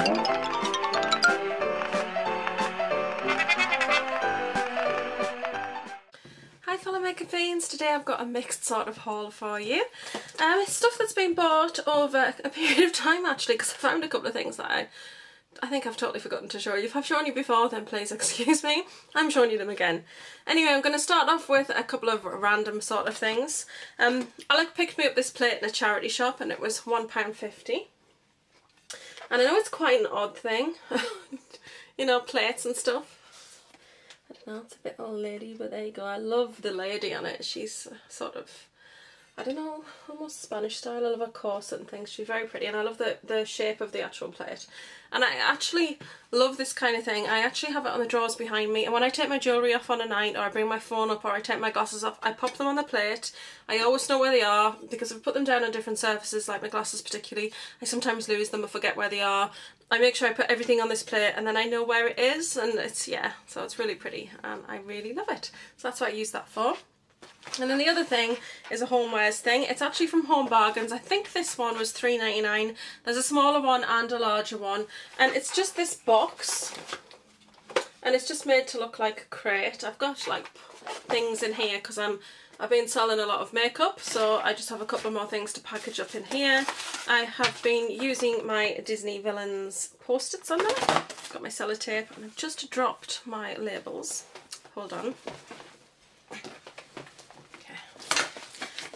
Hi fellow makeup fiends, today I've got a mixed sort of haul for you. It's stuff that's been bought over a period of time actually, because I found a couple of things that I think I've totally forgotten to show you. If I've shown you before, then please excuse me. I'm showing you them again. Anyway, I'm going to start off with a couple of random sort of things. Alec picked me up this plate in a charity shop and it was £1.50. And I know it's quite an odd thing, you know, plates and stuff. I don't know, it's a bit old lady, but there you go. I love the lady on it. She's sort of, I don't know, almost Spanish style. I love her corset and things. She's very pretty, and I love the shape of the actual plate. And I actually love this kind of thing. I actually have it on the drawers behind me, and when I take my jewellery off on a night, or I bring my phone up, or I take my glasses off, I pop them on the plate. I always know where they are, because if I put them down on different surfaces, like my glasses particularly, I sometimes lose them or forget where they are. I make sure I put everything on this plate and then I know where it is, and it's, yeah, so it's really pretty and I really love it. So that's what I use that for. And then the other thing is a homewares thing. It's actually from Home Bargains. I think this one was £3.99. There's a smaller one and a larger one, and it's just this box, and it's just made to look like a crate. I've got like things in here because I've been selling a lot of makeup, so I just have a couple more things to package up in here. I have been using my Disney Villains post-its on them. I've got my sellotape, and I've just dropped my labels. Hold on. Okay.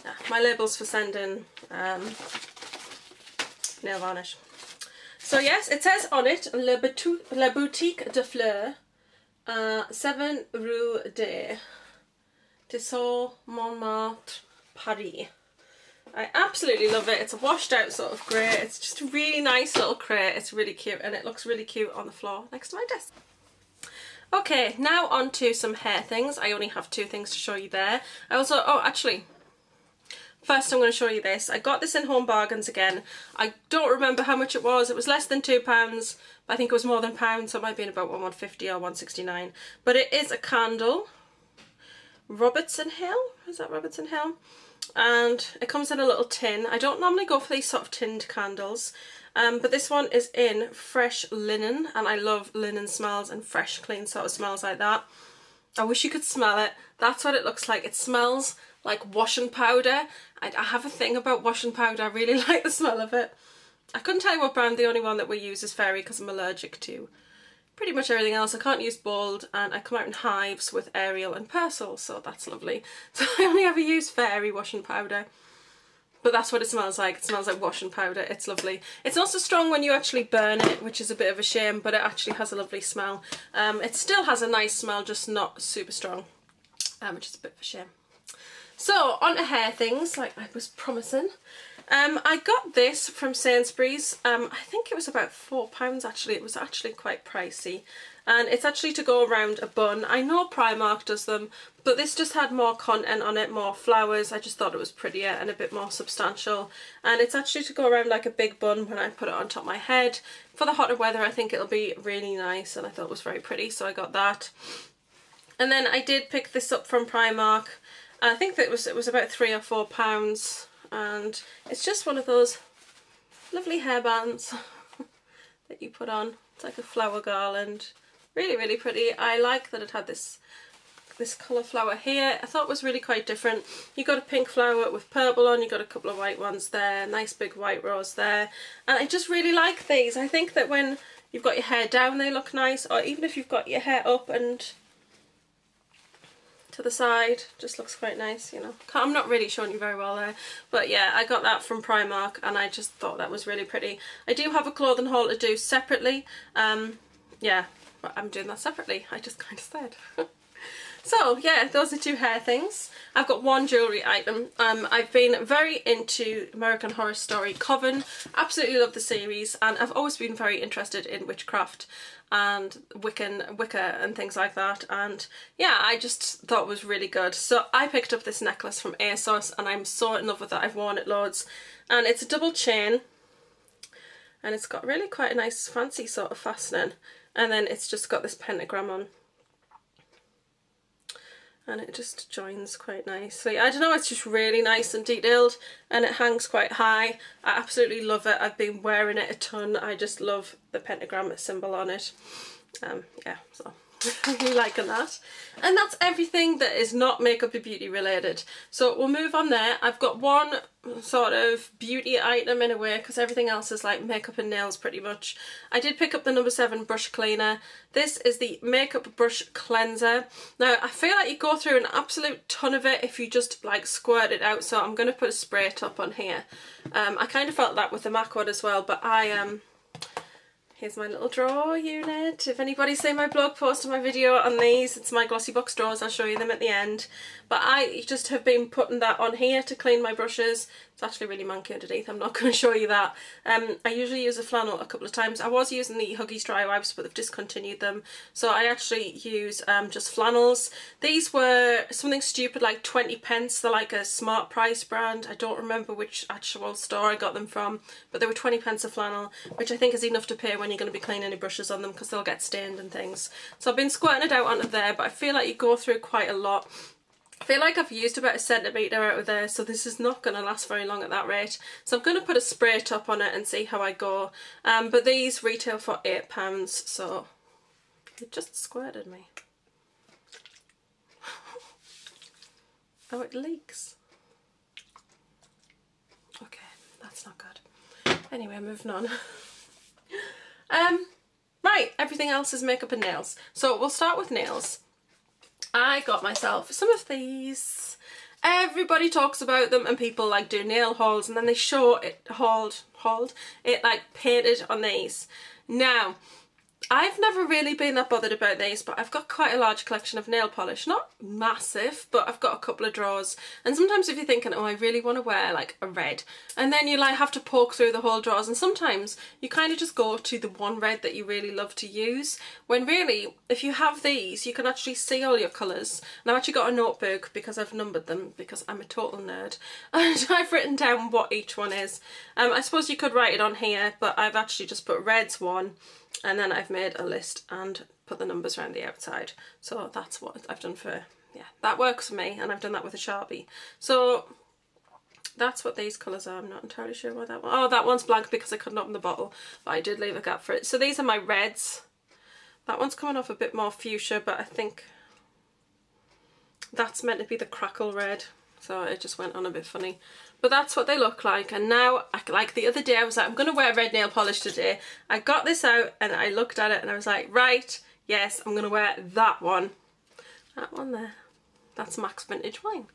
Yeah, my labels for sending nail varnish. So yes, it says on it, La Boutique de Fleurs, 7 Rue de Tissot, Montmartre, Paris. I absolutely love it. It's a washed out sort of grey. It's just a really nice little crate. It's really cute, and it looks really cute on the floor next to my desk. Okay, now on to some hair things. I only have 2 things to show you there. I also, oh actually, first I'm going to show you this. I got this in Home Bargains again. I don't remember how much it was. It was less than £2, but I think it was more than £1, so it might have been about £1.50 or £1.69. But it is a candle. Robertson Hill? Is that Robertson Hill? And it comes in a little tin. I don't normally go for these sort of tinned candles, but this one is in fresh linen, and I love linen smells and fresh clean sort of smells like that. I wish you could smell it. That's what it looks like. It smells like washing powder. I have a thing about washing powder. I really like the smell of it. I couldn't tell you what brand. The only one that we use is Fairy because I'm allergic to pretty much everything else. I can't use Bold, and I come out in hives with Ariel and Persil, so that's lovely. So I only ever use Fairy washing powder, but that's what it smells like. It smells like washing powder. It's lovely. It's not so strong when you actually burn it, which is a bit of a shame, but it actually has a lovely smell. It still has a nice smell, just not super strong, which is a bit of a shame. So on to hair things, like I was promising. I got this from Sainsbury's. I think it was about £4 actually. It was actually quite pricey, and it's actually to go around a bun. I know Primark does them, but this just had more content on it, more flowers. I just thought it was prettier and a bit more substantial, and it's actually to go around like a big bun when I put it on top of my head. For the hotter weather, I think it'll be really nice, and I thought it was very pretty, so I got that. And then I did pick this up from Primark. I think that it was about £3 or £4, and it's just one of those lovely hairbands that you put on. It's like a flower garland. Really, really pretty. I like that it had this colour flower here. I thought it was really quite different. You got a pink flower with purple on, you got a couple of white ones there, nice big white rose there, and I just really like these. I think that when you've got your hair down they look nice, or even if you've got your hair up and to the side, just looks quite nice, you know. I'm not really showing you very well there, but yeah, I got that from Primark and I just thought that was really pretty. I do have a clothing haul to do separately, yeah, but I'm doing that separately, I just kind of said. So yeah, those are 2 hair things. I've got 1 jewellery item. I've been very into American Horror Story Coven. Absolutely love the series, and I've always been very interested in witchcraft and Wicca and things like that, and yeah, I just thought it was really good. So I picked up this necklace from ASOS and I'm so in love with it. I've worn it loads, and it's a double chain, and it's got really quite a nice fancy sort of fastening, and then it's just got this pentagram on. and it just joins quite nicely. I don't know, it's just really nice and detailed, and it hangs quite high. I absolutely love it. I've been wearing it a ton. I just love the pentagram symbol on it. Yeah, so really liking that. And that's everything that is not makeup or beauty related. So we'll move on there. I've got one sort of beauty item in a way, because everything else is like makeup and nails pretty much. I did pick up the number 7 brush cleaner. This is the makeup brush cleanser. Now I feel like you go through an absolute ton of it if you just like squirt it out, so I'm going to put a spray top on here. I kind of felt that with the MAC one as well, but here's my little drawer unit. If anybody's seen my blog post or my video on these, it's my glossy box drawers. I'll show you them at the end. But I just have been putting that on here to clean my brushes. It's actually really manky underneath. I'm not going to show you that. I usually use a flannel a couple of times. I was using the Huggies dry wipes, but they've discontinued them. So I actually use just flannels. These were something stupid like 20 pence. They're like a Smart Price brand. I don't remember which actual store I got them from, but they were 20 pence a flannel, which I think is enough to pay when you're going to be cleaning your brushes on them, because they'll get stained and things. So I've been squirting it out onto there, but I feel like you go through quite a lot. I feel like I've used about 1 centimetre out of there, so this is not going to last very long at that rate. So I'm going to put a spray top on it and see how I go. But these retail for £8, so it just squirted me. Oh, it leaks. Okay, that's not good. Anyway, moving on. Right, everything else is makeup and nails. So we'll start with nails. I got myself some of these. Everybody talks about them, and people like do nail hauls, and then they show it hauled it like painted on these. Now, I've never really been that bothered about these, but I've got quite a large collection of nail polish. Not massive, but I've got a couple of drawers. And sometimes if you're thinking, oh, I really want to wear like a red, and then you like have to poke through the whole drawers, and sometimes you kind of just go to the one red that you really love to use, when really, if you have these, you can actually see all your colours. And I've actually got a notebook, because I've numbered them, because I'm a total nerd, and I've written down what each one is. I suppose you could write it on here, but I've actually just put reds 1, and then I've made a list and put the numbers around the outside. So that's what I've done for, yeah, that works for me, and I've done that with a Sharpie. So that's what these colours are. I'm not entirely sure what that one, oh, that one's blank because I couldn't open the bottle, but I did leave a gap for it. So these are my reds. That one's coming off a bit more fuchsia, but I think that's meant to be the crackle red, so it just went on a bit funny. But that's what they look like. And now, like the other day, I was like, I'm going to wear red nail polish today. I got this out and I looked at it and I was like, right, yes, I'm going to wear that one. That one there. That's Max Vintage Wine.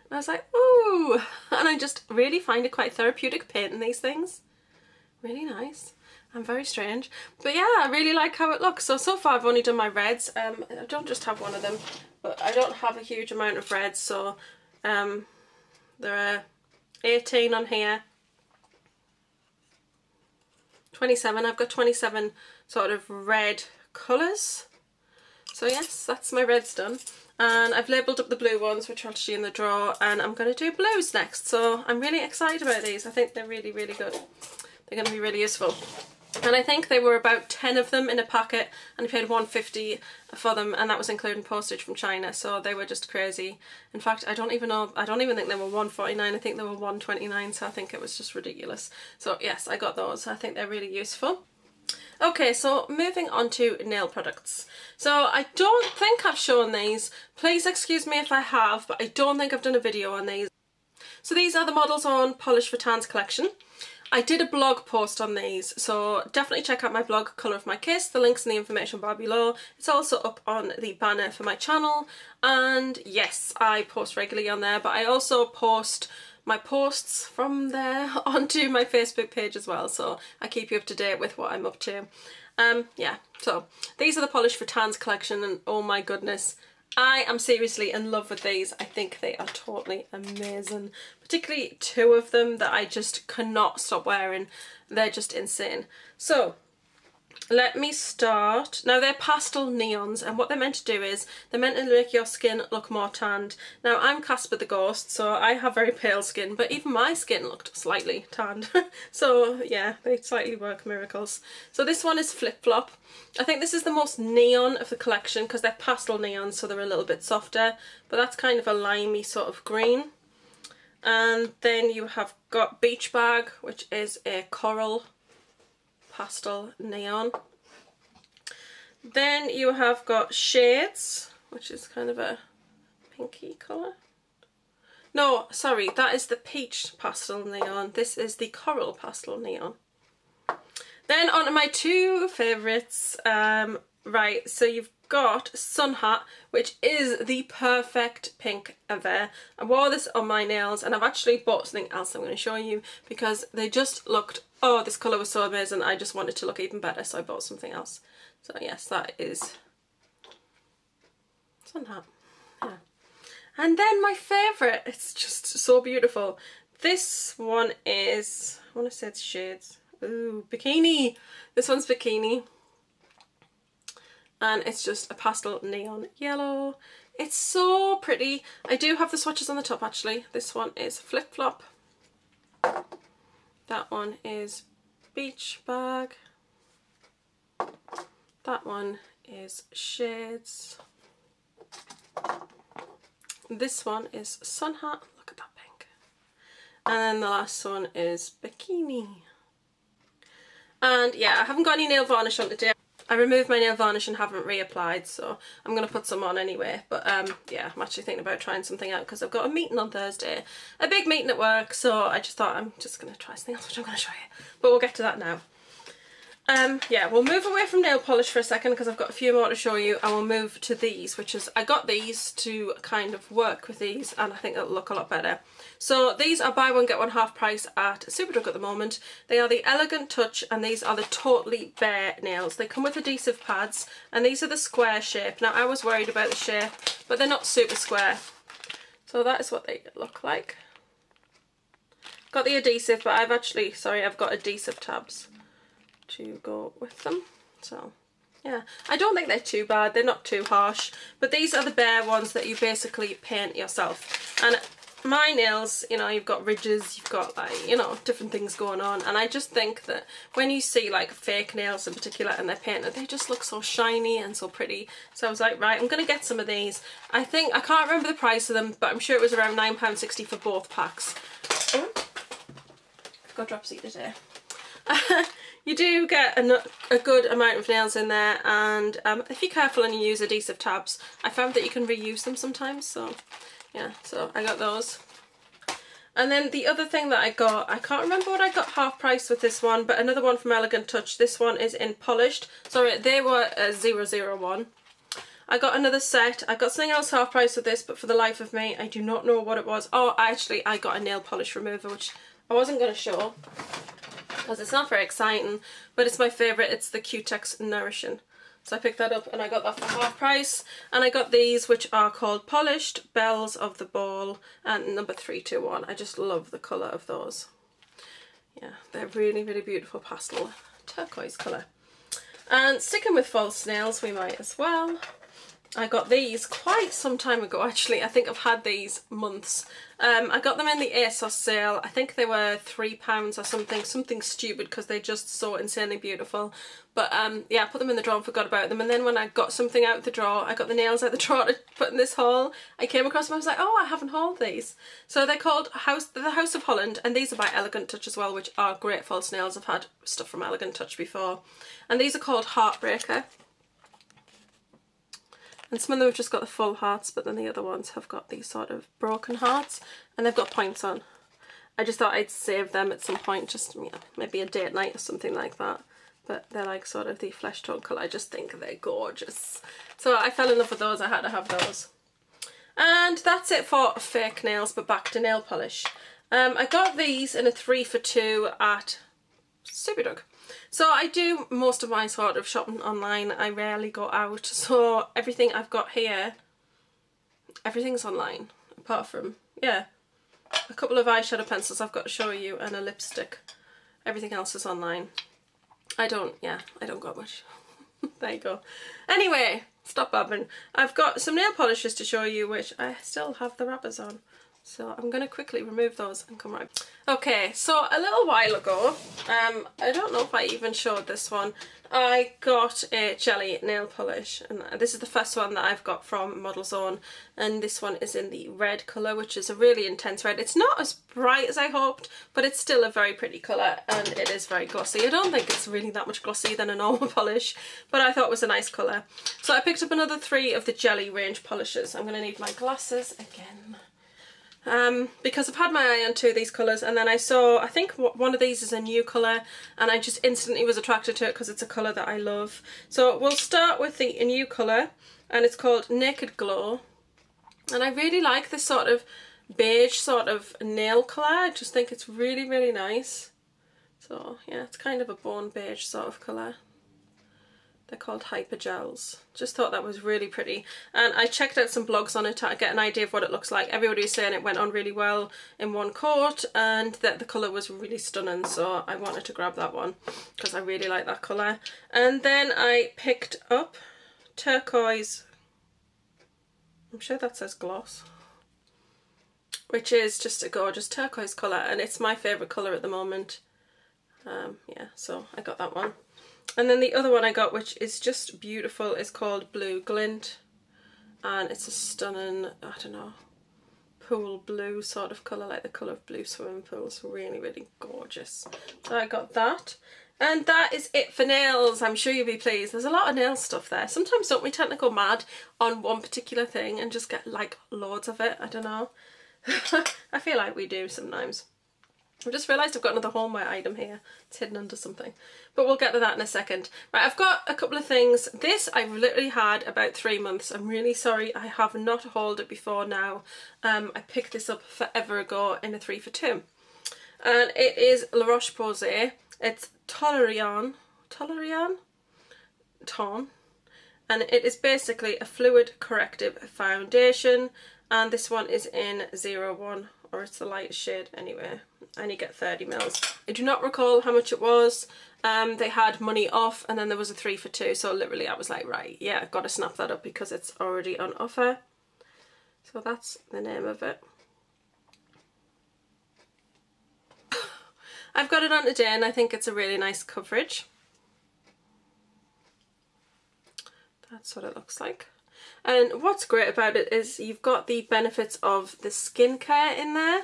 And I was like, ooh. And I just really find it quite therapeutic painting these things. Really nice. I'm very strange. But yeah, I really like how it looks. So far I've only done my reds. I don't just have one of them, but I don't have a huge amount of reds. So there are 18 on here, 27. I've got 27 sort of red colours. So yes, that's my reds done. And I've labelled up the blue ones, which are actually in the drawer, and I'm going to do blues next. So I'm really excited about these. I think they're really, really good. They're going to be really useful. And I think they were about 10 of them in a packet, and I paid $1.50 for them, and that was including postage from China, so they were just crazy. In fact, I don't even think they were $1.49, I think they were $1.29, so I think it was just ridiculous. So yes, I got those. I think they're really useful. Okay, so moving on to nail products. So I don't think I've shown these. Please excuse me if I have, but I don't think I've done a video on these. So these are the Models On Polish for Tans collection. I did a blog post on these, so definitely check out my blog, Colour of My Kiss. The link's in the information bar below. It's also up on the banner for my channel, and yes, I post regularly on there, but I also post my posts from there onto my Facebook page as well, so I keep you up to date with what I'm up to. Yeah, so these are the Polish for Tans collection, and oh my goodness, I am seriously in love with these. I think they are totally amazing. Particularly 2 of them that I just cannot stop wearing. They're just insane. So, let me start. Now they're pastel neons, and what they're meant to do is they're meant to make your skin look more tanned. Now I'm Casper the Ghost, so I have very pale skin, but even my skin looked slightly tanned. So yeah, they slightly work miracles. So this one is Flip Flop. I think this is the most neon of the collection because they're pastel neons, so they're a little bit softer, but that's kind of a limey sort of green. And then you have got Beach Bag, which is a coral pastel neon. Then you have got Shades, which is kind of a pinky colour. No, sorry, that is the peach pastel neon. This is the coral pastel neon. Then on to my two favourites. Right, so you've got Sun Hat, which is the perfect pink ever. I wore this on my nails, and I've actually bought something else I'm going to show you because they just looked, oh, this colour was so amazing, I just wanted to look even better, so I bought something else. So yes, that is Sun Hat. Yeah. And then my favourite, it's just so beautiful. This one is, I want to say it's Shades. Ooh, Bikini. This one's Bikini. And it's just a pastel neon yellow. It's so pretty. I do have the swatches on the top actually. This one is Flip Flop. That one is Beach Bag. That one is Shades. This one is Sun Hat. Look at that pink. And then the last one is Bikini. And yeah, I haven't got any nail varnish on today. I removed my nail varnish and haven't reapplied, so I'm going to put some on anyway. But yeah, I'm actually thinking about trying something out because I've got a meeting on Thursday. A big meeting at work, so I just thought I'm just going to try something else, which I'm going to show you. But we'll get to that now. Yeah, we'll move away from nail polish for a second because I've got a few more to show you, and we'll move to these, which is, I got these to kind of work with these, and I think it'll look a lot better. So these are buy one get one half price at Superdrug at the moment. They are the Elegant Touch, and these are the Totally Bare nails. They come with adhesive pads, and these are the square shape. Now I was worried about the shape, but they're not super square. So that is what they look like. Got the adhesive, but I've got adhesive tabs to go with them. So yeah, I don't think they're too bad, they're not too harsh, but these are the bare ones that you basically paint yourself. And my nails, you know, you've got ridges, you've got like, you know, different things going on, and I just think that when you see like fake nails in particular and they're painted, they just look so shiny and so pretty. So I was like, right, I'm gonna get some of these. I think, I can't remember the price of them, but I'm sure it was around £9.60 for both packs. Oh, I've got Dropsy today. You do get a good amount of nails in there, and if you're careful and you use adhesive tabs, I found that you can reuse them sometimes, so yeah, so I got those. And then the other thing that I got, I can't remember what I got half price with this one, but another one from Elegant Touch. This one is in polished. Sorry, they were 001. I got another set. I got something else half price with this, but for the life of me, I do not know what it was. Oh, actually, I got a nail polish remover, which I wasn't going to show because it's not very exciting, but it's my favourite. It's the Cutex Nourishing. So I picked that up and I got that for half price. And I got these, which are called Polished Bells of the Ball and number 321. I just love the colour of those. Yeah, they're really, really beautiful pastel turquoise colour. And sticking with false nails, we might as well. I got these quite some time ago actually. I think I've had these months. I got them in the ASOS sale. I think they were £3 or something stupid because they're just so insanely beautiful. But yeah, I put them in the drawer and forgot about them, and then when I got something out of the drawer, I got the nails out of the drawer to put in this haul, I came across them. I was like, oh, I haven't hauled these. So they're called the House of Holland, and these are by Elegant Touch as well, which are great false nails. I've had stuff from Elegant Touch before. And these are called Heartbreaker. And some of them have just got the full hearts, but then the other ones have got these sort of broken hearts, and they've got points on. I just thought I'd save them at some point, just, you know, maybe a date night or something like that. But they're like sort of the flesh tone colour. I just think they're gorgeous. So I fell in love with those. I had to have those. And that's it for fake nails, but back to nail polish. I got these in a 3 for 2 at Superdrug. So I do most of my sort of shopping online. I rarely go out, so everything I've got here, everything's online, apart from, yeah, a couple of eyeshadow pencils I've got to show you and a lipstick. Everything else is online. I don't got much. There you go. Anyway, stop babbling. I've got some nail polishes to show you, which I still have the wrappers on. So I'm going to quickly remove those and come right. Okay, so a little while ago, I don't know if I even showed this one, I got a jelly nail polish, and this is the first one that I've got from Model Zone, and this one is in the red colour, which is a really intense red. It's not as bright as I hoped, but it's still a very pretty colour, and it is very glossy. I don't think it's really that much glossy than a normal polish, but I thought it was a nice colour. So I picked up another 3 of the jelly range polishes. I'm going to need my glasses again. Because I've had my eye on 2 of these colours, and then I saw, I think one of these is a new colour, and I just instantly was attracted to it because it's a colour that I love. So we'll start with the new colour, and it's called Naked Glow, and I really like this sort of beige sort of nail colour. I just think it's really, really nice. So yeah, it's kind of a bone beige sort of colour. They're called Hyper Gels. Just thought that was really pretty. And I checked out some blogs on it to get an idea of what it looks like. Everybody was saying it went on really well in one coat and that the colour was really stunning. So I wanted to grab that one because I really like that colour. And then I picked up Turquoise. I'm sure that says gloss. Which is just a gorgeous turquoise colour. And it's my favourite colour at the moment. Yeah, so I got that one. And then the other one I got, which is just beautiful, is called Blue Glint, and it's a stunning, I don't know, pool blue sort of colour, like the colour of blue swimming pools. Really, really gorgeous. So I got that. And that is it for nails. I'm sure you'll be pleased. There's a lot of nail stuff there. Sometimes don't we tend to go mad on one particular thing and just get like loads of it? I don't know. I feel like we do sometimes. I just realised I've got another homeware item here. It's hidden under something. But we'll get to that in a second. Right, I've got a couple of things. This I've literally had about 3 months. I'm really sorry I have not hauled it before now. I picked this up forever ago in a 3 for 2. And it is La Roche-Posay. It's Toleriane Ton. And it is basically a fluid corrective foundation. And this one is in 01. Or it's the lightest shade anyway, and you get 30 mils. I do not recall how much it was. They had money off, and then there was a 3 for 2, so literally I was like, right, yeah, I've got to snap that up because it's already on offer. So that's the name of it. I've got it on today, and I think it's a really nice coverage. That's what it looks like. And what's great about it is you've got the benefits of the skincare in there.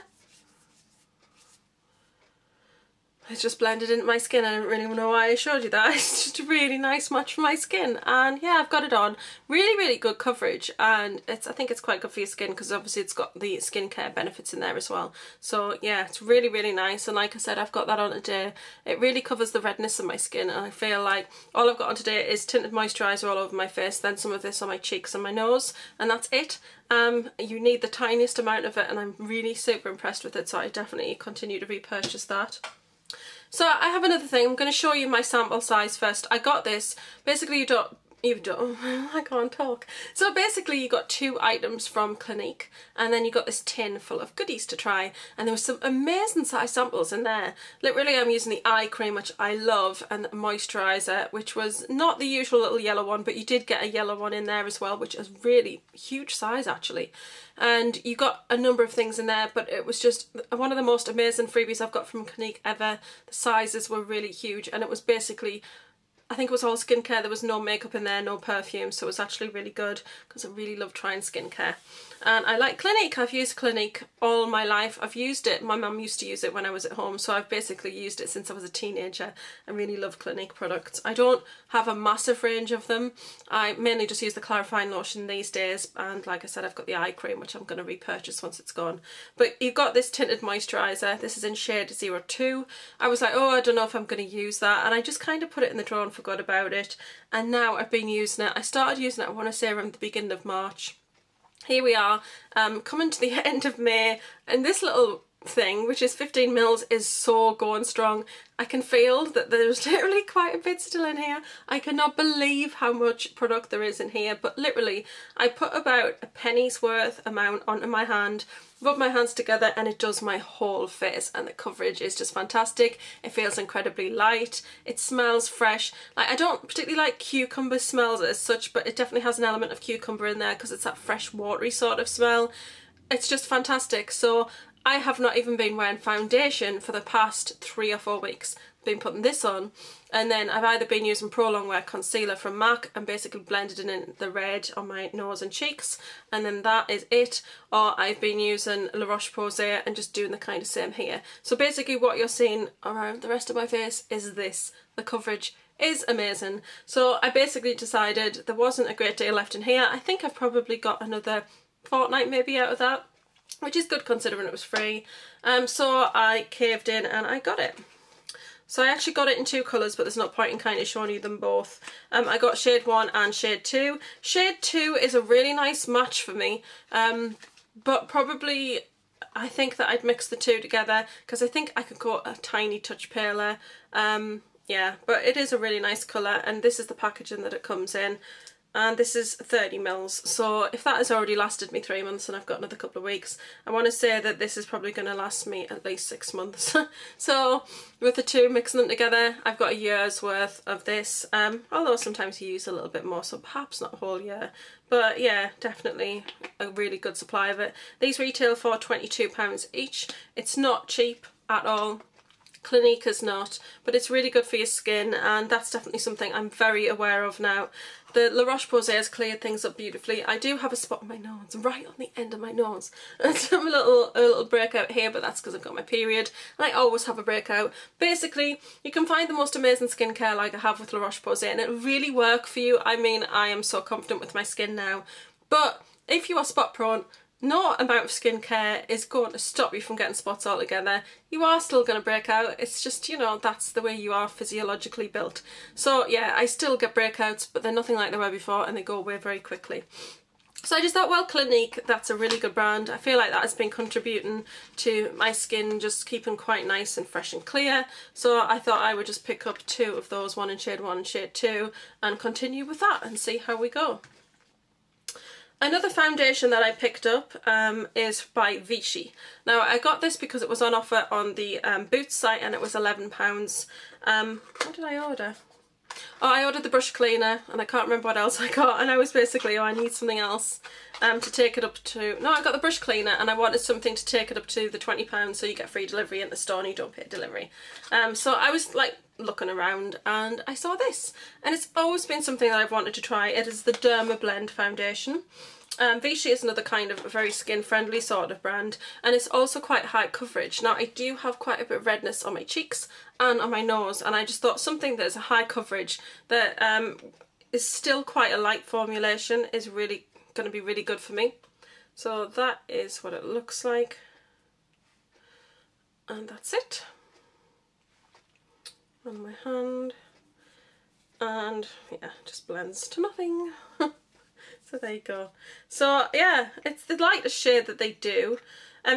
It's just blended into my skin. I don't really know why I showed you that. It's just a really nice match for my skin. And yeah, I've got it on. Really, really good coverage. And I think it's quite good for your skin because obviously it's got the skincare benefits in there as well. So yeah, it's really, really nice. And like I said, I've got that on today. It really covers the redness of my skin. And I feel like all I've got on today is tinted moisturiser all over my face. Then some of this on my cheeks and my nose. And that's it. You need the tiniest amount of it. And I'm really super impressed with it. So I definitely continue to repurchase that. So I have another thing. I'm going to show you my sample size first. I got this. Basically you don't I can't talk. So basically you got 2 items from Clinique, and then you got this tin full of goodies to try, and there was some amazing size samples in there. Literally I'm using the eye cream, which I love, and the moisturiser, which was not the usual little yellow one, but you did get a yellow one in there as well, which is really huge size actually. And you got a number of things in there, but it was just one of the most amazing freebies I've got from Clinique ever. The sizes were really huge, and it was basically, I think it was all skincare. There was no makeup in there, no perfume, so it was actually really good because I really love trying skincare. And I like Clinique. I've used Clinique all my life. I've used it. My mum used to use it when I was at home, so I've basically used it since I was a teenager. I really love Clinique products. I don't have a massive range of them. I mainly just use the clarifying lotion these days, and like I said, I've got the eye cream, which I'm going to repurchase once it's gone. But you've got this tinted moisturiser. This is in shade 02. I was like, oh, I don't know if I'm going to use that, and I just kind of put it in the drawer and forgot about it. And now I've been using it. I started using it, I want to say, around the beginning of March. Here we are, coming to the end of May, and this little thing, which is 15 mils, is so going strong. I can feel that there's literally quite a bit still in here. I cannot believe how much product there is in here, but literally I put about a penny's worth amount onto my hand, rub my hands together, and it does my whole face, and the coverage is just fantastic. It feels incredibly light, it smells fresh. Like, I don't particularly like cucumber smells as such, but it definitely has an element of cucumber in there because it's that fresh watery sort of smell. It's just fantastic. So I have not even been wearing foundation for the past 3 or 4 weeks. I've been putting this on, and then I've either been using Pro Longwear concealer from MAC and basically blended in the red on my nose and cheeks, and then that is it, or I've been using La Roche-Posay and just doing the kind of same here. So basically what you're seeing around the rest of my face is this. The coverage is amazing. So I basically decided there wasn't a great deal left in here. I think I've probably got another fortnight maybe out of that, which is good considering it was free. So I caved in and I got it. So I actually got it in 2 colours, but there's no point in kind of showing you them both. I got shade 1 and shade 2. Shade 2 is a really nice match for me, but probably I think that I'd mix the two together because I think I could go a tiny touch paler. Yeah, but it is a really nice colour, and this is the packaging that it comes in. And this is 30 mils, so if that has already lasted me 3 months and I've got another couple of weeks, I want to say that this is probably going to last me at least 6 months. So with the two, mixing them together, I've got a year's worth of this, although sometimes you use a little bit more, so perhaps not a whole year. But yeah, definitely a really good supply of it. These retail for £22 each. It's not cheap at all. Clinique is not, but it's really good for your skin, and that's definitely something I'm very aware of now. The La Roche-Posay has cleared things up beautifully. I do have a spot on my nose, right on the end of my nose. And a little breakout here, but that's because I've got my period, and I always have a breakout. Basically, you can find the most amazing skincare like I have with La Roche-Posay, and it really work for you. I mean, I am so confident with my skin now, but if you are spot prone, no amount of skincare is going to stop you from getting spots altogether. You are still going to break out. It's just, you know, that's the way you are physiologically built. So yeah, I still get breakouts, but they're nothing like they were before, and they go away very quickly. So I just thought, well, Clinique, that's a really good brand. I feel like that has been contributing to my skin just keeping quite nice and fresh and clear. So I thought I would just pick up 2 of those, one in shade 1 and shade 2, and continue with that and see how we go. Another foundation that I picked up is by Vichy. Now I got this because it was on offer on the Boots site, and it was £11. What did I order? Oh, I ordered the brush cleaner, and I can't remember what else I got, and I was basically, oh, I need something else to take it up to... No, I got the brush cleaner, and I wanted something to take it up to the £20, so you get free delivery in the store and you don't pay delivery. So I was like looking around and I saw this, and it's always been something that I've wanted to try. It is the Derma Blend foundation. Vichy is another kind of very skin friendly sort of brand, and it's also quite high coverage. Now I do have quite a bit of redness on my cheeks and on my nose, and I just thought something that's a high coverage that is still quite a light formulation is really going to be really good for me. So that is what it looks like, and that's it on my hand, and yeah, just blends to nothing. So there you go. So yeah, it's the lightest shade that they do.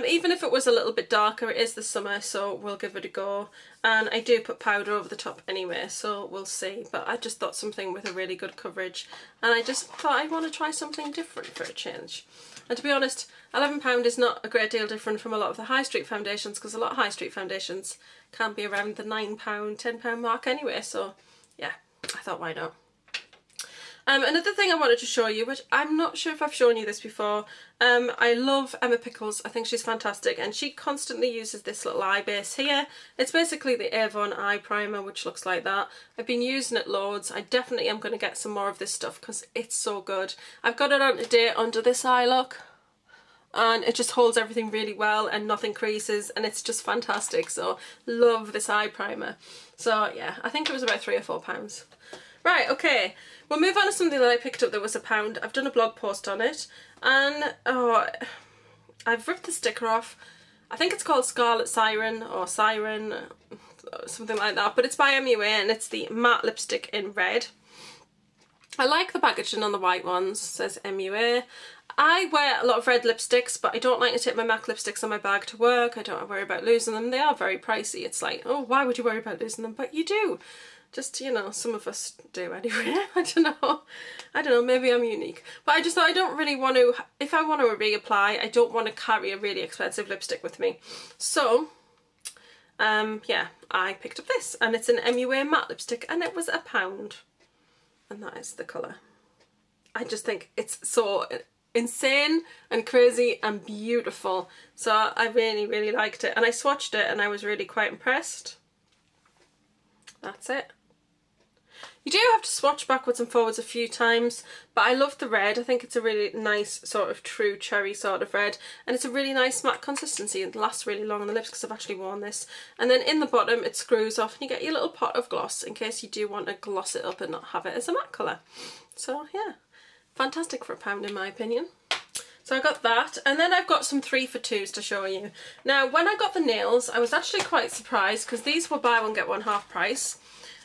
Even if it was a little bit darker, it is the summer, so we'll give it a go. And I do put powder over the top anyway, so we'll see. But I just thought something with a really good coverage, and I just thought I want to try something different for a change. And to be honest, £11 is not a great deal different from a lot of the high street foundations, because a lot of high street foundations can be around the £9, £10 mark anyway. So yeah, I thought why not. Another thing I wanted to show you, which I'm not sure if I've shown you this before, I love Emma Pickles. I think she's fantastic, and she constantly uses this little eye base here. It's basically the Avon eye primer, which looks like that. I've been using it loads. I definitely am going to get some more of this stuff because it's so good. I've got it on today under this eye look, and it just holds everything really well and nothing creases, and it's just fantastic. So love this eye primer. So yeah, I think it was about £3 or £4. Right, okay, we'll move on to something that I picked up that was £1. I've done a blog post on it, and oh, I've ripped the sticker off. I think it's called Scarlet Siren or Siren, something like that, but it's by MUA, and it's the matte lipstick in red. I like the packaging on the white ones, it says MUA. I wear a lot of red lipsticks, but I don't like to take my MAC lipsticks on my bag to work. I don't worry about losing them. They are very pricey. It's like, oh, why would you worry about losing them? But you do. Just, you know, some of us do anyway. I don't know, maybe I'm unique. But I just thought I don't really want to, if I want to reapply, I don't want to carry a really expensive lipstick with me. So, yeah, I picked up this, and it's an MUA matte lipstick, and it was £1. And that is the colour. I just think it's so insane and crazy and beautiful. So I really, really liked it. And I swatched it and I was really quite impressed. That's it. You do have to swatch backwards and forwards a few times, but I love the red. I think it's a really nice sort of true cherry sort of red, and it's a really nice matte consistency and lasts really long on the lips because I've actually worn this. And then in the bottom it screws off and you get your little pot of gloss in case you do want to gloss it up and not have it as a matte colour. So yeah, fantastic for £1 in my opinion. So I got that, and then I've got some 3 for 2s to show you. Now when I got the nails I was actually quite surprised because these were buy one get one half price,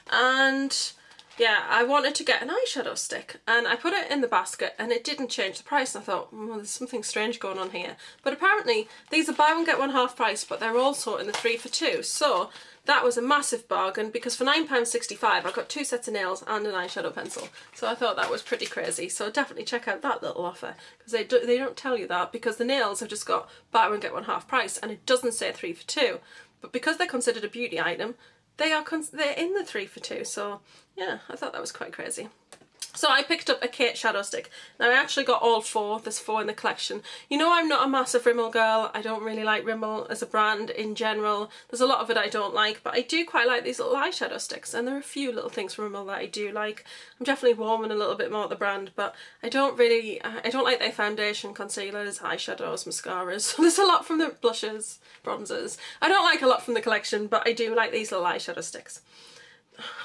and yeah, I wanted to get an eyeshadow stick and I put it in the basket and it didn't change the price, and I thought, well, there's something strange going on here. But apparently these are buy one get one half price, but they're also in the 3 for 2. So that was a massive bargain because for £9.65 I got 2 sets of nails and an eyeshadow pencil. So I thought that was pretty crazy. So definitely check out that little offer because they don't tell you that, because the nails have just got buy one get one half price and it doesn't say 3 for 2. But because they're considered a beauty item, they're in the 3 for 2. So yeah, I thought that was quite crazy. So I picked up a Kate shadow stick. Now I actually got all 4, there's 4 in the collection. You know I'm not a massive Rimmel girl, I don't really like Rimmel as a brand in general. There's a lot of it I don't like, but I do quite like these little eyeshadow sticks, and there are a few little things from Rimmel that I do like. I'm definitely warming a little bit more at the brand, but I don't like their foundation, concealers, eyeshadows, mascaras. There's a lot from the blushes, bronzers. I don't like a lot from the collection, but I do like these little eyeshadow sticks.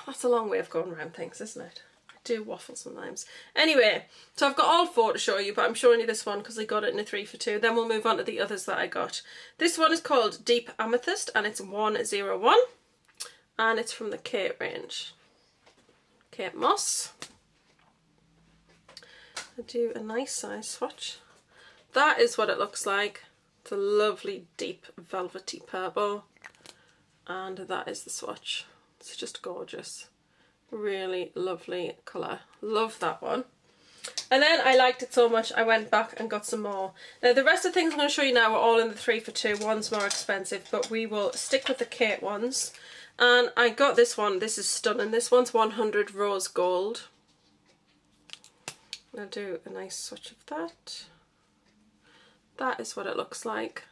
That's a long way of going around things, isn't it? Do waffle sometimes. Anyway, so I've got all 4 to show you, but I'm showing you this one because I got it in a 3 for 2. Then we'll move on to the others that I got. This one is called Deep Amethyst and it's 101, and it's from the Kate range. Kate Moss. I do a nice size swatch. That is what it looks like. It's a lovely deep velvety purple, and that is the swatch. It's just gorgeous. Really lovely colour. Love that one. And then I liked it so much I went back and got some more. Now the rest of the things I'm going to show you now are all in the 3 for 2. One's more expensive, but we will stick with the Kate ones. And I got this one. This is stunning. This one's 100 Rose Gold. I'll do a nice swatch of that. That is what it looks like.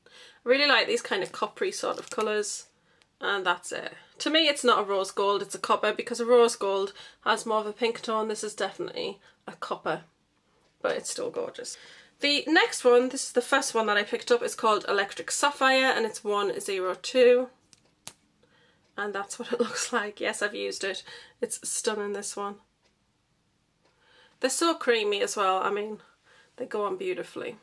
I really like these kind of coppery sort of colours. And that's it. To me it's not a rose gold, it's a copper, because a rose gold has more of a pink tone. This is definitely a copper, but it's still gorgeous. The next one, this is the first one that I picked up, is called Electric Sapphire and it's 102. And that's what it looks like. Yes, I've used it. It's stunning, this one. They're so creamy as well. I mean, they go on beautifully.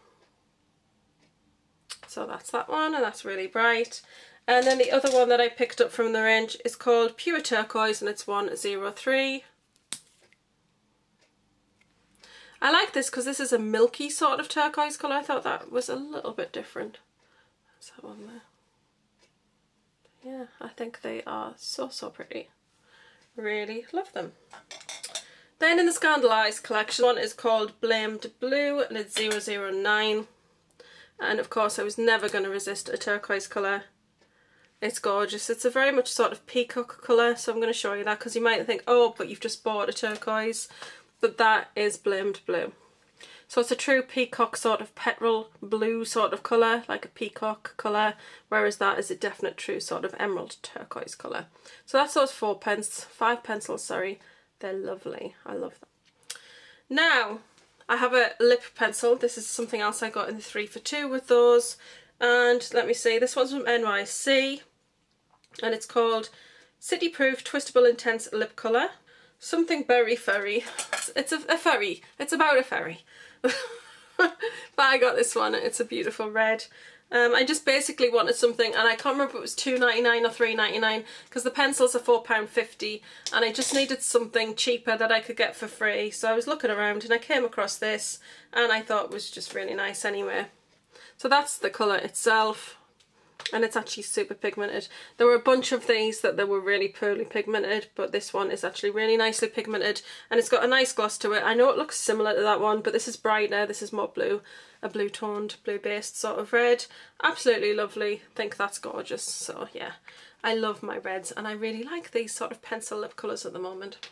So that's that one, and that's really bright. And then the other one that I picked up from the range is called Pure Turquoise and it's 103. I like this because this is a milky sort of turquoise colour. I thought that was a little bit different. There's that one there. Yeah, I think they are so, so pretty. Really love them. Then in the Scandalised collection, one is called Blamed Blue and it's 009. And of course I was never going to resist a turquoise colour. It's gorgeous. It's a very much sort of peacock colour, so I'm going to show you that because you might think, oh, but you've just bought a turquoise. But that is Blamed Blue. So it's a true peacock sort of petrol blue sort of colour, like a peacock colour, whereas that is a definite true sort of emerald turquoise colour. So that's those 5 pencils, sorry. They're lovely. I love them. Now, I have a lip pencil. This is something else I got in the 3 for 2 with those. And let me see, this one's from NYC. And it's called City Proof Twistable Intense Lip Colour. Something berry furry. It's a ferry. It's about a ferry. But I got this one. It's a beautiful red. I just basically wanted something, and I can't remember if it was £2.99 or £3.99 because the pencils are £4.50, and I just needed something cheaper that I could get for free. So I was looking around and I came across this, and I thought it was just really nice anyway. So that's the colour itself, and it's actually super pigmented. There were a bunch of these that they were really poorly pigmented, but this one is actually really nicely pigmented, and it's got a nice gloss to it. I know it looks similar to that one, but this is brighter, this is more blue. A blue toned, blue based sort of red. Absolutely lovely. I think that's gorgeous. So yeah, I love my reds, and I really like these sort of pencil lip colours at the moment.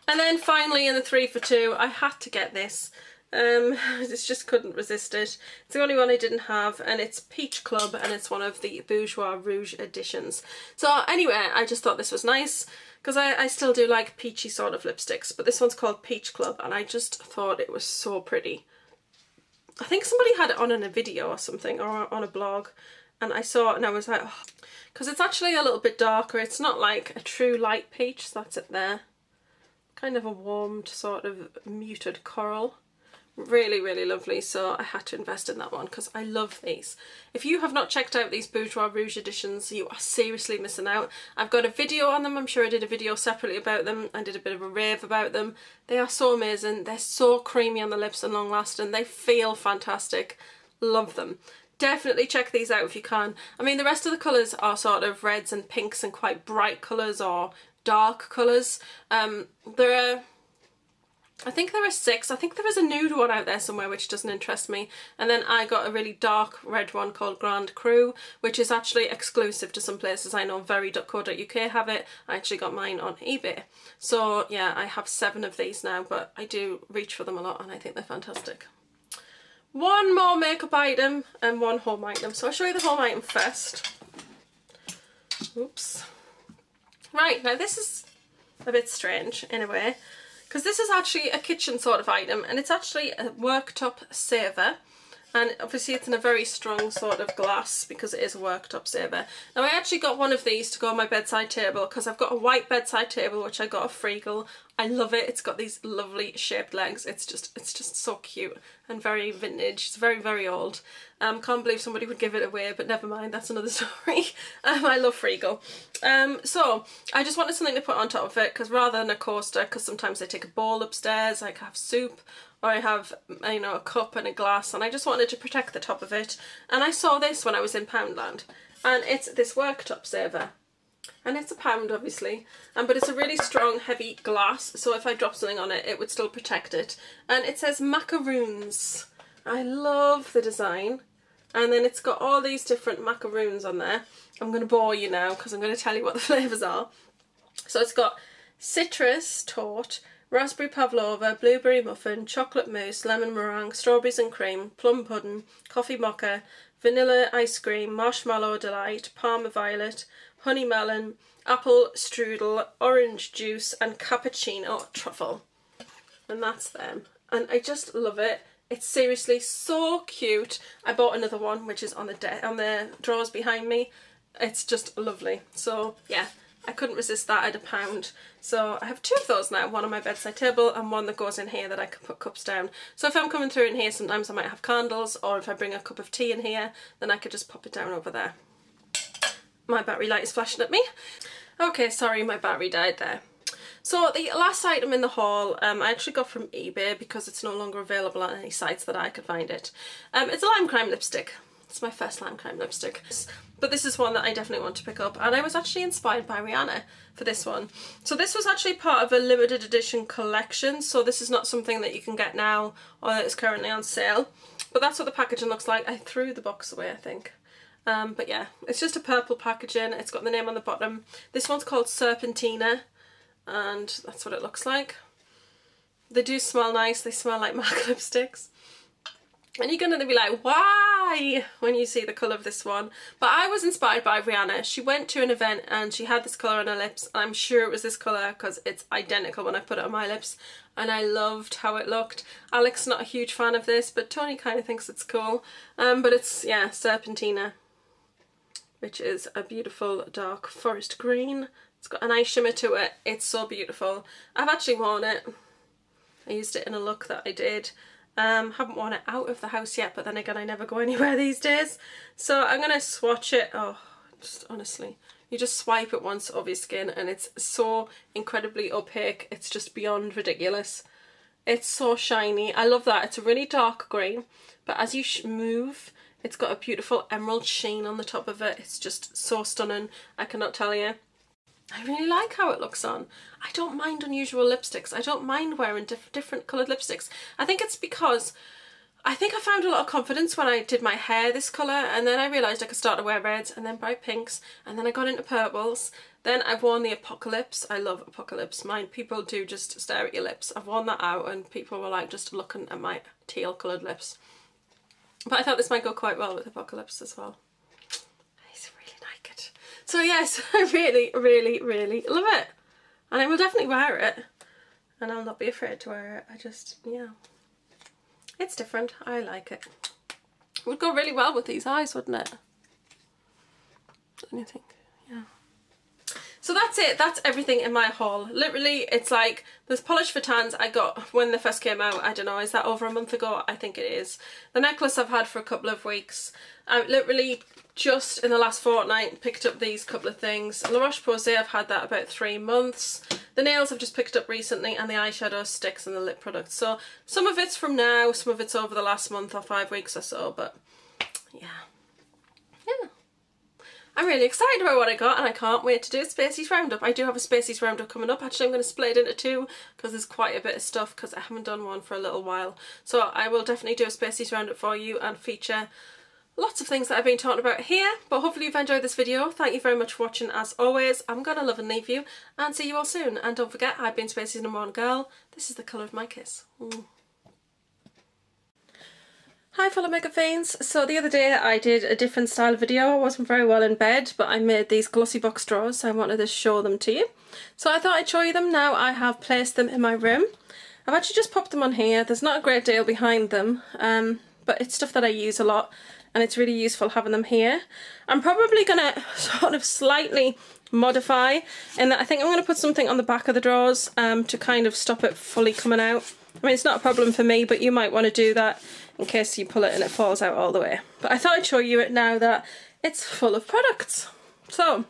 And then finally in the 3 for 2, I had to get this. I just couldn't resist it. It's the only one I didn't have, and it's Peach Club, and it's one of the Bourjois Rouge editions. So anyway, I just thought this was nice because I still do like peachy sort of lipsticks, but this one's called Peach Club, and I just thought it was so pretty. I think somebody had it on in a video or something, or on a blog, and I saw it and I was like, oh, because it's actually a little bit darker. It's not like a true light peach, so that's it there. Kind of a warmed sort of muted coral. Really, really lovely, so I had to invest in that one because I love these. If you have not checked out these Bourjois Rouge editions, you are seriously missing out. I've got a video on them. I'm sure I did a video separately about them. I did a bit of a rave about them. They are so amazing. They're so creamy on the lips and long lasting. They feel fantastic. Love them. Definitely check these out if you can. I mean, the rest of the colours are sort of reds and pinks and quite bright colours or dark colours. I think there are 6. I think there is a nude one out there somewhere which doesn't interest me. And then I got a really dark red one called Grand Cru, which is actually exclusive to some places. I know very.co.uk have it. I actually got mine on eBay. So yeah, I have 7 of these now, but I do reach for them a lot and I think they're fantastic. One more makeup item and one home item. So I'll show you the home item first. Oops. Right, now this is a bit strange in a way, because this is actually a kitchen sort of item, and it's actually a worktop saver, and obviously it's in a very strong sort of glass because it is a worktop saver. Now I actually got one of these to go on my bedside table because I've got a white bedside table which I got off Freegal. I love it. It's got these lovely shaped legs. It's just so cute and very vintage. It's very, very old. Can't believe somebody would give it away, but never mind, that's another story. I love Freegal. So I just wanted something to put on top of it, because rather than a coaster, because sometimes I take a bowl upstairs, I have soup, or I have, you know, a cup and a glass, and I just wanted to protect the top of it. And I saw this when I was in Poundland, and it's this worktop saver. And it's £1 obviously, but it's a really strong heavy glass, so if I drop something on it, it would still protect it. And it says macaroons. I love the design. And then it's got all these different macaroons on there. I'm going to bore you now because I'm going to tell you what the flavours are. So it's got citrus torte, raspberry pavlova, blueberry muffin, chocolate mousse, lemon meringue, strawberries and cream, plum pudding, coffee mocha, vanilla ice cream, marshmallow delight, parma violet, honey melon, apple strudel, orange juice, and cappuccino truffle. And that's them. And I just love it. It's seriously so cute. I bought another one which is on the drawers behind me. It's just lovely. So yeah, I couldn't resist that at £1. So I have 2 of those now, one on my bedside table and one that goes in here that I can put cups down. So if I'm coming through in here, sometimes I might have candles, or if I bring a cup of tea in here, then I could just pop it down over there. My battery light is flashing at me. Okay, sorry, my battery died there. So the last item in the haul, I actually got from eBay because it's no longer available on any sites that I could find it. It's a lime crime lipstick. It's my first lime crime lipstick. But this is one that I definitely want to pick up, and I was actually inspired by Rihanna for this one. So this was actually part of a limited edition collection, so this is not something that you can get now or that is currently on sale. But that's what the packaging looks like. I threw the box away, I think. But yeah, it's just a purple packaging. It's got the name on the bottom. This one's called Serpentina, and that's what it looks like. They do smell nice. They smell like MAC lipsticks. And you're going to be like, why? When you see the colour of this one. But I was inspired by Rihanna. She went to an event and she had this colour on her lips. And I'm sure it was this colour because it's identical when I put it on my lips. And I loved how it looked. Alex's not a huge fan of this, but Tony kind of thinks it's cool. But it's, yeah, Serpentina, which is a beautiful dark forest green. It's got a nice shimmer to it. It's so beautiful. I've actually worn it. I used it in a look that I did Haven't worn it out of the house yet, but then again I never go anywhere these days. So I'm going to swatch it. Oh, just honestly, you just swipe it once over your skin and it's so incredibly opaque. It's just beyond ridiculous. It's so shiny. I love that. It's a really dark green, but as you move, it's got a beautiful emerald sheen on the top of it. It's just so stunning. I cannot tell you. I really like how it looks on. I don't mind unusual lipsticks. I don't mind wearing different coloured lipsticks. I think it's because I found a lot of confidence when I did my hair this colour, and then I realised I could start to wear reds and then bright pinks, and then I got into purples. Then I've worn the Apocalypse. I love Apocalypse. People do just stare at your lips. I've worn that out and people were like just looking at my teal coloured lips. But I thought this might go quite well with Apocalypse as well. I really like it. So yes, I really, really, really love it. And I will definitely wear it. And I'll not be afraid to wear it. I just, yeah. It's different. I like it. It would go really well with these eyes, wouldn't it? Don't you think? Yeah. So that's it. That's everything in my haul. Literally, it's like this polish for tans I got when they first came out. I don't know, is that over a month ago? I think it is. The necklace I've had for a couple of weeks. I literally just in the last fortnight picked up these couple of things. La Roche-Posay, I've had that about 3 months. The nails I've just picked up recently, and the eyeshadow sticks and the lip products. So some of it's from now, some of it's over the last month or 5 weeks or so, but yeah. Yeah. I'm really excited about what I got and I can't wait to do a Spacies roundup. I do have a Spacies roundup coming up. Actually, I'm going to split it into 2 because there's quite a bit of stuff because I haven't done one for a little while. So I will definitely do a Spacies roundup for you and feature lots of things that I've been talking about here. But hopefully you've enjoyed this video. Thank you very much for watching as always. I'm going to love and leave you and see you all soon. And don't forget, I've been Spacies #1 girl. This is the colour of my kiss. Hi fellow makeup fiends. So the other day I did a different style video. I wasn't very well in bed, but I made these glossy box drawers, so I wanted to show them to you. So I thought I'd show you them now. I have placed them in my room. I've actually just popped them on here. There's not a great deal behind them, but it's stuff that I use a lot and it's really useful having them here. I'm probably going to sort of slightly modify in that I think I'm going to put something on the back of the drawers to kind of stop it fully coming out. I mean, it's not a problem for me, but you might want to do that in case you pull it and it falls out all the way. But I thought I'd show you it now that it's full of products. So,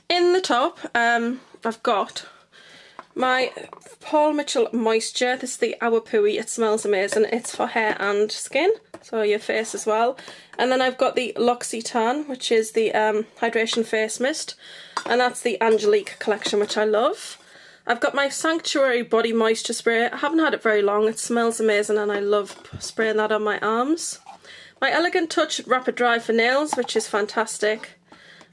in the top, I've got my Paul Mitchell Moisture. This is the Our Pooey. It smells amazing. It's for hair and skin, so your face as well. And then I've got the L'Occitane, which is the Hydration Face Mist. And that's the Angelique collection, which I love. I've got my Sanctuary Body Moisture Spray. I haven't had it very long. It smells amazing and I love spraying that on my arms. My Elegant Touch Rapid Dry for nails, which is fantastic.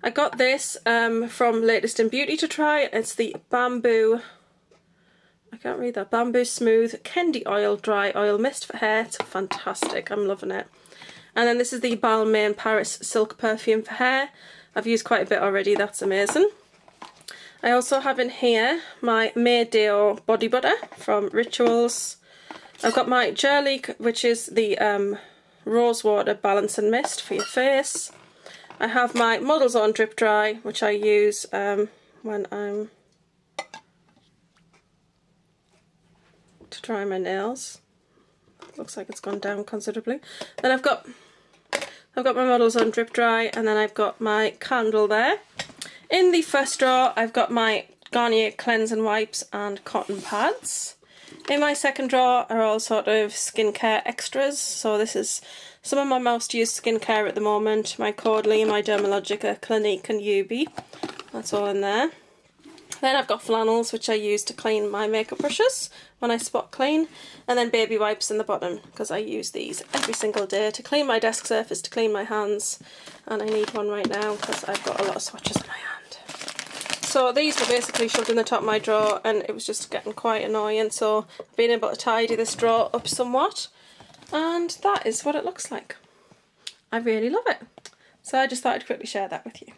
I got this from Latest in Beauty to try. It's the Bamboo, I can't read that, Bamboo Smooth Candy Oil Dry Oil Mist for hair. It's fantastic. I'm loving it. And then this is the Balmain Paris Silk Perfume for hair. I've used quite a bit already. That's amazing. I also have in here my Made Deo Body Butter from Rituals. I've got my Jurlique, which is the Rosewater Balancing Mist for your face. I have my Model's Own Drip Dry, which I use when I'm to dry my nails. Looks like it's gone down considerably. Then I've got my Model's Own Drip Dry, and then I've got my candle there. In the first drawer, I've got my Garnier Cleansing Wipes and cotton pads. In my second drawer are all sort of skincare extras. So this is some of my most used skincare at the moment. My Caudalie, my Dermalogica, Clinique and Yubi. That's all in there. Then I've got flannels, which I use to clean my makeup brushes when I spot clean. And then baby wipes in the bottom, because I use these every single day to clean my desk surface, to clean my hands. And I need one right now because I've got a lot of swatches in my hand. So these were basically shoved in the top of my drawer and it was just getting quite annoying, so I've been able to tidy this drawer up somewhat, and that is what it looks like. I really love it. So I just thought I'd quickly share that with you.